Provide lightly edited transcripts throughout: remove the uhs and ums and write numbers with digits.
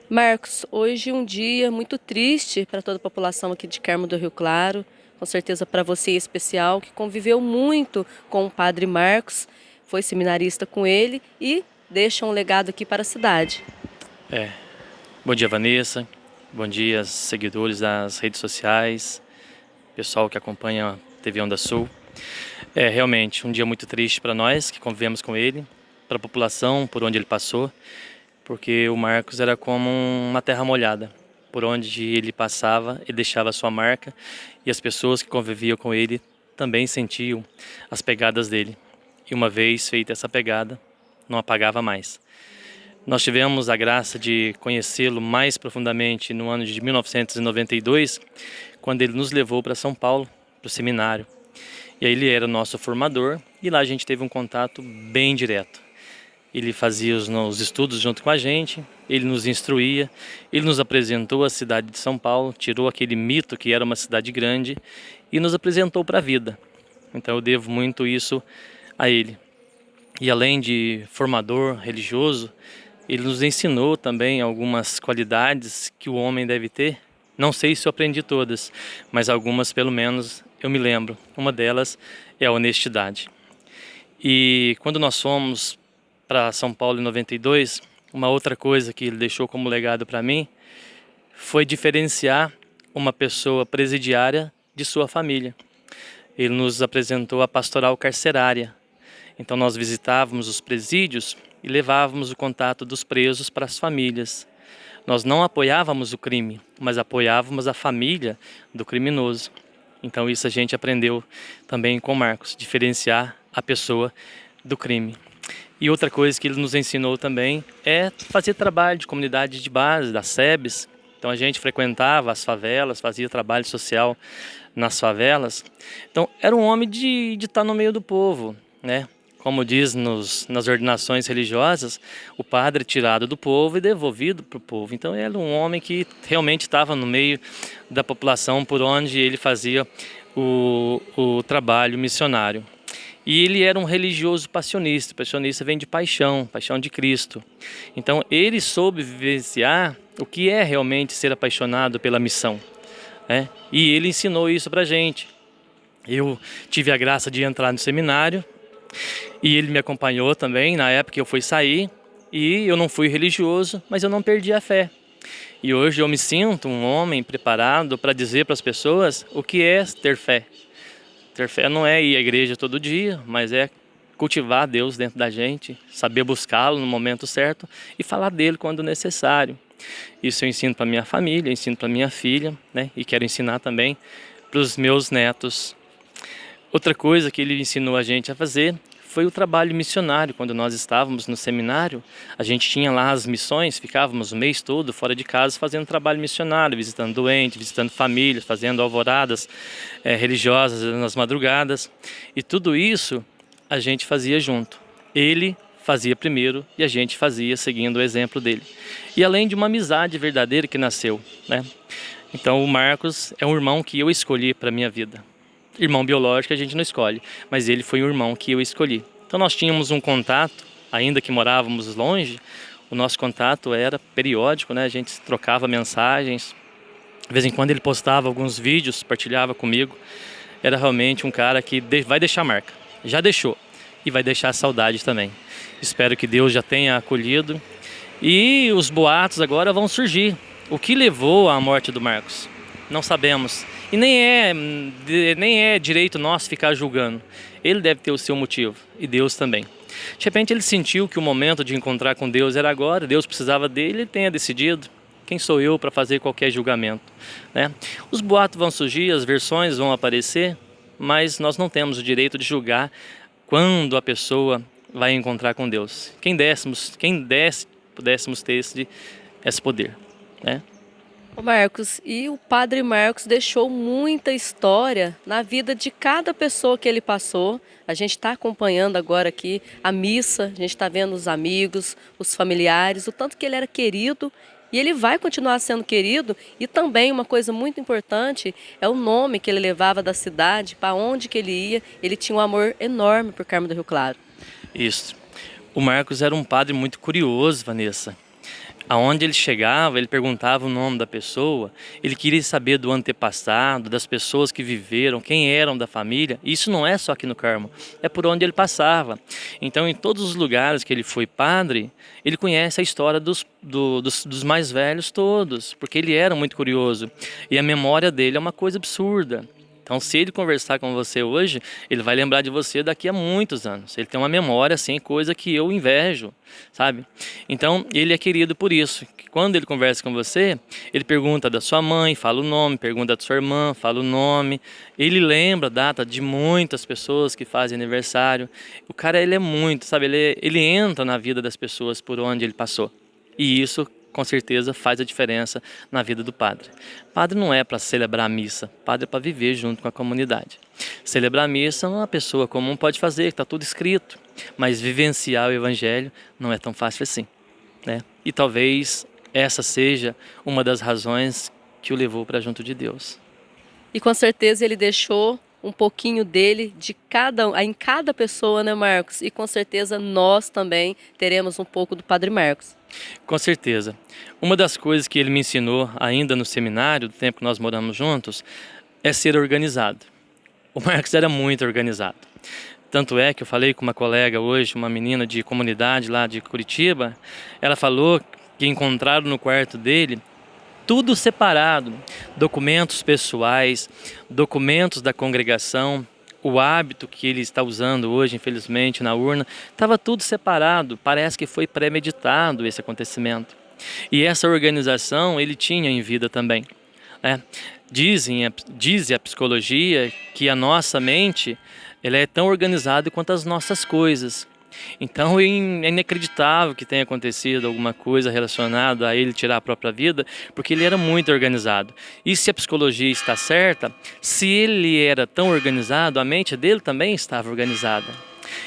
Marcos, hoje um dia muito triste para toda a população aqui de Carmo do Rio Claro, com certeza para você em especial, que conviveu muito com o Padre Marcos, foi seminarista com ele e deixa um legado aqui para a cidade. É, bom dia, Vanessa. Bom dia, seguidores das redes sociais, pessoal que acompanha a TV Onda Sul. É realmente um dia muito triste para nós que convivemos com ele, para a população, por onde ele passou, porque o Marcos era como uma terra molhada. Por onde ele passava, ele deixava a sua marca e as pessoas que conviviam com ele também sentiam as pegadas dele. E uma vez feita essa pegada, não apagava mais. Nós tivemos a graça de conhecê-lo mais profundamente no ano de 1992, quando ele nos levou para São Paulo, para o seminário. E aí ele era nosso formador e lá a gente teve um contato bem direto. Ele fazia os estudos junto com a gente, ele nos instruía, ele nos apresentou a cidade de São Paulo, tirou aquele mito que era uma cidade grande e nos apresentou para a vida. Então eu devo muito isso a ele. E além de formador religioso, ele nos ensinou também algumas qualidades que o homem deve ter. Não sei se eu aprendi todas, mas algumas pelo menos eu me lembro. Uma delas é a honestidade. E quando nós fomos para São Paulo em 92, uma outra coisa que ele deixou como legado para mim foi diferenciar uma pessoa presidiária de sua família. Ele nos apresentou a pastoral carcerária. Então nós visitávamos os presídios e levávamos o contato dos presos para as famílias. Nós não apoiávamos o crime, mas apoiávamos a família do criminoso. Então isso a gente aprendeu também com Marcos, diferenciar a pessoa do crime. E outra coisa que ele nos ensinou também é fazer trabalho de comunidade de base, das SEBs. Então a gente frequentava as favelas, fazia trabalho social nas favelas. Então era um homem de estar no meio do povo, né? Como diz nas ordenações religiosas, o padre é tirado do povo e devolvido para o povo. Então ele era um homem que realmente estava no meio da população por onde ele fazia o trabalho missionário. E ele era um religioso passionista. Passionista vem de paixão, paixão de Cristo. Então ele soube vivenciar o que é realmente ser apaixonado pela missão, né? E ele ensinou isso para a gente. Eu tive a graça de entrar no seminário e ele me acompanhou também na época que eu fui sair. E eu não fui religioso, mas eu não perdi a fé. E hoje eu me sinto um homem preparado para dizer para as pessoas o que é ter fé. Ter fé não é ir à igreja todo dia, mas é cultivar Deus dentro da gente, saber buscá-lo no momento certo e falar dele quando necessário. Isso eu ensino para minha família, ensino para minha filha, né? E quero ensinar também para os meus netos. Outra coisa que ele ensinou a gente a fazer foi o trabalho missionário. Quando nós estávamos no seminário, a gente tinha lá as missões, ficávamos o mês todo fora de casa fazendo trabalho missionário, visitando doentes, visitando famílias, fazendo alvoradas religiosas nas madrugadas. E tudo isso a gente fazia junto. Ele fazia primeiro e a gente fazia seguindo o exemplo dele. E além de uma amizade verdadeira que nasceu, né? Então o Marcos é um irmão que eu escolhi para a minha vida. Irmão biológico a gente não escolhe, mas ele foi um irmão que eu escolhi. Então nós tínhamos um contato, ainda que morávamos longe, o nosso contato era periódico, né? A gente trocava mensagens, de vez em quando ele postava alguns vídeos, partilhava comigo. Era realmente um cara que vai deixar marca, já deixou e vai deixar saudade também. Espero que Deus já tenha acolhido e os boatos agora vão surgir. O que levou à morte do Marcos? Não sabemos. E nem é direito nosso ficar julgando. Ele deve ter o seu motivo, e Deus também. De repente ele sentiu que o momento de encontrar com Deus era agora, Deus precisava dele, ele tenha decidido. Quem sou eu para fazer qualquer julgamento, né? Os boatos vão surgir, as versões vão aparecer, mas nós não temos o direito de julgar quando a pessoa vai encontrar com Deus. Quem pudéssemos ter esse poder, né? Ô Marcos, e o Padre Marcos deixou muita história na vida de cada pessoa que ele passou. A gente está acompanhando agora aqui a missa, a gente está vendo os amigos, os familiares, o tanto que ele era querido e ele vai continuar sendo querido. E também uma coisa muito importante é o nome que ele levava da cidade, para onde que ele ia. Ele tinha um amor enorme por Carmo do Rio Claro. Isso. O Marcos era um padre muito curioso, Vanessa. Aonde ele chegava, ele perguntava o nome da pessoa, ele queria saber do antepassado, das pessoas que viveram, quem eram da família. Isso não é só aqui no Carmo, é por onde ele passava. Então, em todos os lugares que ele foi padre, ele conhece a história dos mais velhos todos, porque ele era muito curioso. E a memória dele é uma coisa absurda. Então, se ele conversar com você hoje, ele vai lembrar de você daqui a muitos anos. Ele tem uma memória, assim, coisa que eu invejo, sabe? Então, ele é querido por isso. Quando ele conversa com você, ele pergunta da sua mãe, fala o nome, pergunta da sua irmã, fala o nome. Ele lembra a data de muitas pessoas que fazem aniversário. O cara, ele é muito, sabe? Ele entra na vida das pessoas por onde ele passou. E isso, com certeza, faz a diferença na vida do padre. Padre não é para celebrar a missa, padre é para viver junto com a comunidade. Celebrar a missa uma pessoa comum pode fazer, está tudo escrito, mas vivenciar o evangelho não é tão fácil assim, né? E talvez essa seja uma das razões que o levou para junto de Deus. E com certeza ele deixou um pouquinho dele em cada pessoa, né, Marcos? E com certeza nós também teremos um pouco do Padre Marcos. Com certeza. Uma das coisas que ele me ensinou ainda no seminário, do tempo que nós moramos juntos, é ser organizado. O Marcos era muito organizado. Tanto é que eu falei com uma colega hoje, uma menina de comunidade lá de Curitiba, ela falou que encontraram no quarto dele tudo separado, documentos pessoais, documentos da congregação, o hábito que ele está usando hoje, infelizmente, na urna, estava tudo separado, parece que foi premeditado esse acontecimento. E essa organização ele tinha em vida também, né? Diz a psicologia que a nossa mente ela é tão organizada quanto as nossas coisas. Então é inacreditável que tenha acontecido alguma coisa relacionada a ele tirar a própria vida, porque ele era muito organizado. E se a psicologia está certa, se ele era tão organizado, a mente dele também estava organizada.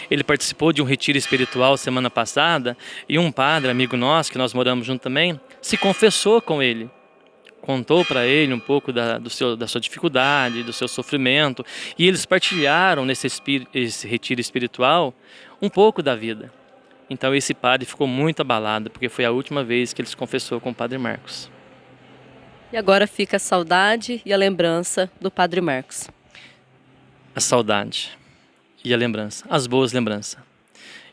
Ele participou de um retiro espiritual semana passada e um padre, amigo nosso, que nós moramos junto também, se confessou com ele. Contou para ele um pouco da sua dificuldade, do seu sofrimento, e eles partilharam esse retiro espiritual um pouco da vida. Então esse padre ficou muito abalado, porque foi a última vez que ele se confessou com o Padre Marcos. E agora fica a saudade e a lembrança do Padre Marcos. A saudade e a lembrança, as boas lembranças.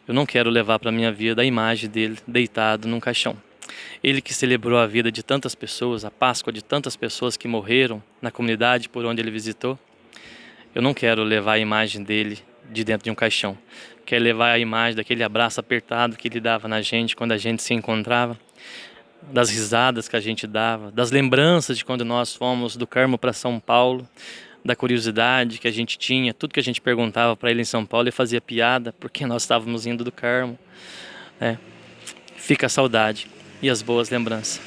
Eu não quero levar para a minha vida a imagem dele deitado num caixão. Ele que celebrou a vida de tantas pessoas, a Páscoa de tantas pessoas que morreram na comunidade por onde ele visitou. Eu não quero levar a imagem dele de dentro de um caixão. Quero levar a imagem daquele abraço apertado que ele dava na gente quando a gente se encontrava, das risadas que a gente dava, das lembranças de quando nós fomos do Carmo para São Paulo, da curiosidade que a gente tinha, tudo que a gente perguntava para ele em São Paulo, ele fazia piada porque nós estávamos indo do Carmo. Fica a saudade e as boas lembranças.